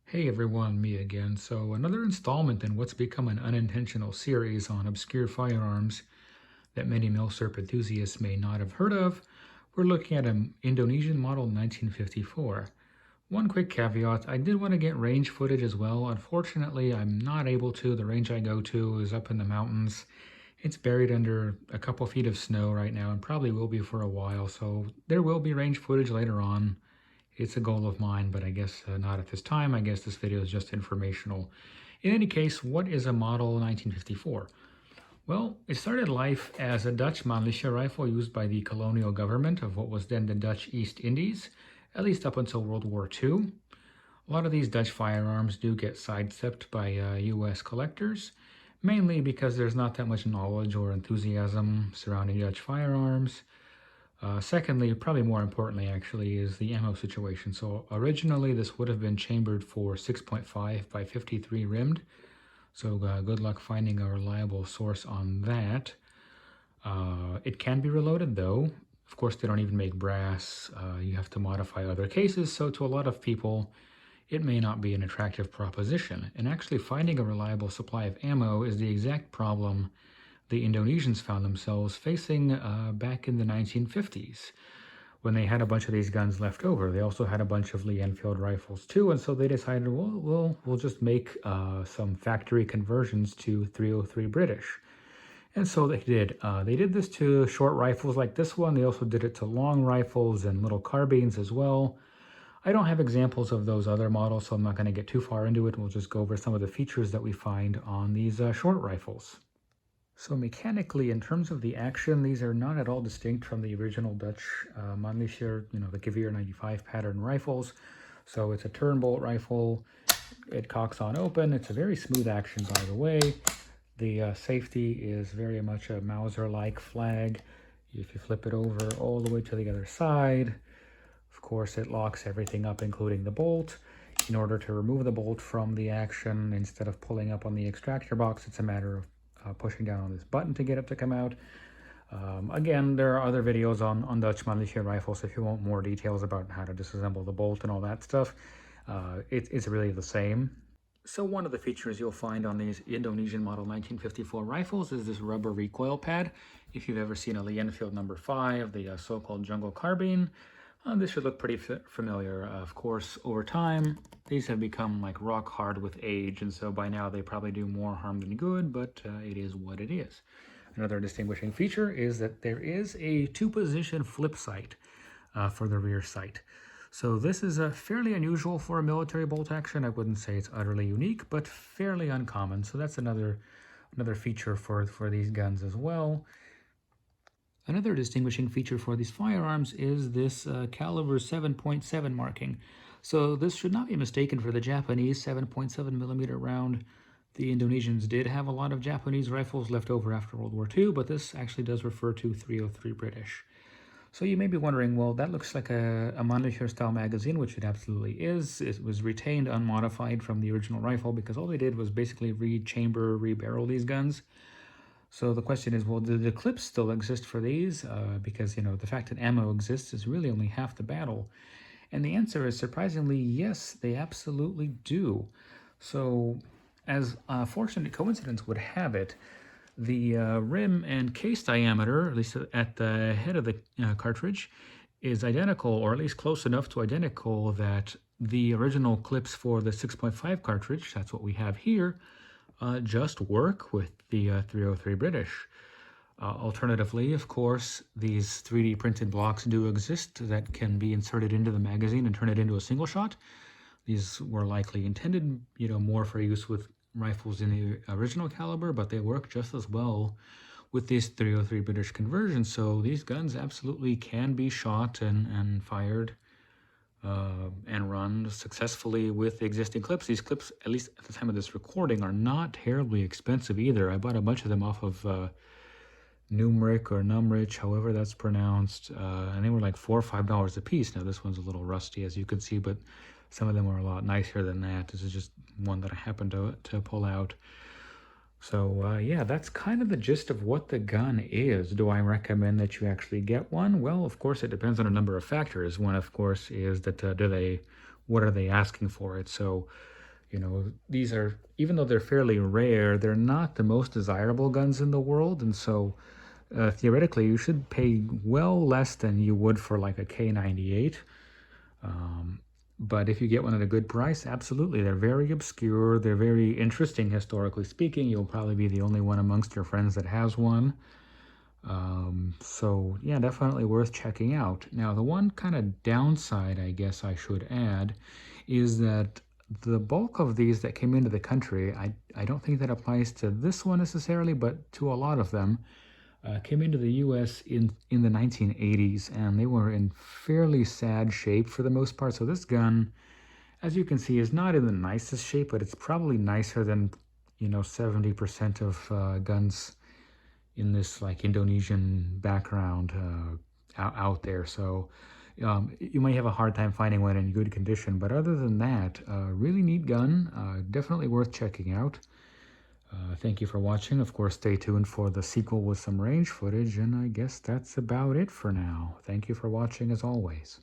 Hey everyone, me again. So another installment in what's become an unintentional series on obscure firearms that many milsurp enthusiasts may not have heard of. We're looking at an Indonesian model 1954. One quick caveat, I did want to get range footage as well. Unfortunately, I'm not able to. The range I go to is up in the mountains. It's buried under a couple feet of snow right now and probably will be for a while, so there will be range footage later on. It's a goal of mine, but I guess not at this time. I guess this video is just informational. In any case, what is a Model 1954? Well, it started life as a Dutch Mannlicher rifle used by the colonial government of what was then the Dutch East Indies, at least up until World War II. A lot of these Dutch firearms do get sidestepped by US collectors, mainly because there's not that much knowledge or enthusiasm surrounding Dutch firearms. Secondly, probably more importantly actually, is the ammo situation. So originally this would have been chambered for 6.5 by 53 rimmed. So good luck finding a reliable source on that. It can be reloaded though. Of course, they don't even make brass. You have to modify other cases. So to a lot of people, it may not be an attractive proposition. And actually finding a reliable supply of ammo is the exact problem the Indonesians found themselves facing back in the 1950s when they had a bunch of these guns left over. They also had a bunch of Lee Enfield rifles too, and so they decided, well, we'll just make some factory conversions to 303 British. And so they did. They did this to short rifles like this one. They also did it to long rifles and little carbines as well. I don't have examples of those other models, so I'm not going to get too far into it. We'll just go over some of the features that we find on these short rifles. So mechanically, in terms of the action, these are not at all distinct from the original Dutch Mannlicher, the Geweer 95 pattern rifles. So it's a turn bolt rifle. It cocks on open. It's a very smooth action, by the way. The safety is very much a Mauser-like flag. If you flip it over all the way to the other side, of course, it locks everything up, including the bolt. In order to remove the bolt from the action, instead of pulling up on the extractor box, it's a matter of pushing down on this button to get it to come out. Again, there are other videos on Dutch Mannlicher rifles if you want more details about how to disassemble the bolt and all that stuff. It's really the same. So one of the features you'll find on these Indonesian model 1954 rifles is this rubber recoil pad. If you've ever seen a Lee Enfield number 5, the so-called jungle carbine, this should look pretty familiar. Of course, over time, these have become like rock hard with age, and so by now they probably do more harm than good, but it is what it is. Another distinguishing feature is that there is a 2-position flip sight for the rear sight. So this is fairly unusual for a military bolt action. I wouldn't say it's utterly unique, but fairly uncommon. So that's another feature for these guns as well. Another distinguishing feature for these firearms is this caliber 7.7 marking. So this should not be mistaken for the Japanese 7.7 millimeter round. The Indonesians did have a lot of Japanese rifles left over after World War II, but this actually does refer to 303 British. So you may be wondering, well, that looks like a Mannlicher style magazine, which it absolutely is. It was retained unmodified from the original rifle because all they did was basically rechamber, rebarrel these guns. So the question is, well, do the clips still exist for these? Because, the fact that ammo exists is really only half the battle. And the answer is surprisingly, yes, they absolutely do. So as a fortunate coincidence would have it, the rim and case diameter, at least at the head of the cartridge, is identical, or at least close enough to identical, that the original clips for the 6.5 cartridge, that's what we have here, just work with the 303 British. Alternatively, of course, these 3D printed blocks do exist that can be inserted into the magazine and turn it into a single shot. These were likely intended, more for use with rifles in the original caliber, but they work just as well with this 303 British conversion. So these guns absolutely can be shot and fired and run successfully with the existing clips. These clips, at least at the time of this recording, are not terribly expensive either. I bought a bunch of them off of Numeric or Numrich, however that's pronounced, and they were like $4 or $5 a piece. Now this one's a little rusty, as you can see, but some of them are a lot nicer than that. This is just one that I happened to pull out. So yeah, that's kind of the gist of what the gun is. Do I recommend that you actually get one? Well, of course, it depends on a number of factors. One, of course, is that what are they asking for it? So You know, these are, even though they're fairly rare, they're not the most desirable guns in the world. And so theoretically, you should pay well less than you would for like a K98. But if you get one at a good price, absolutely. They're very obscure. They're very interesting, historically speaking. You'll probably be the only one amongst your friends that has one. So yeah, definitely worth checking out. Now, the one kind of downside, I guess I should add, is that the bulk of these that came into the country, I don't think that applies to this one necessarily, but to a lot of them, came into the US in the 1980s, and they were in fairly sad shape for the most part. So this gun, as you can see, is not in the nicest shape, but it's probably nicer than, 70% of guns in this like Indonesian background out there. So you might have a hard time finding one in good condition, but other than that, really neat gun, definitely worth checking out. Thank you for watching. Of course, stay tuned for the sequel with some range footage, and I guess that's about it for now. Thank you for watching as always.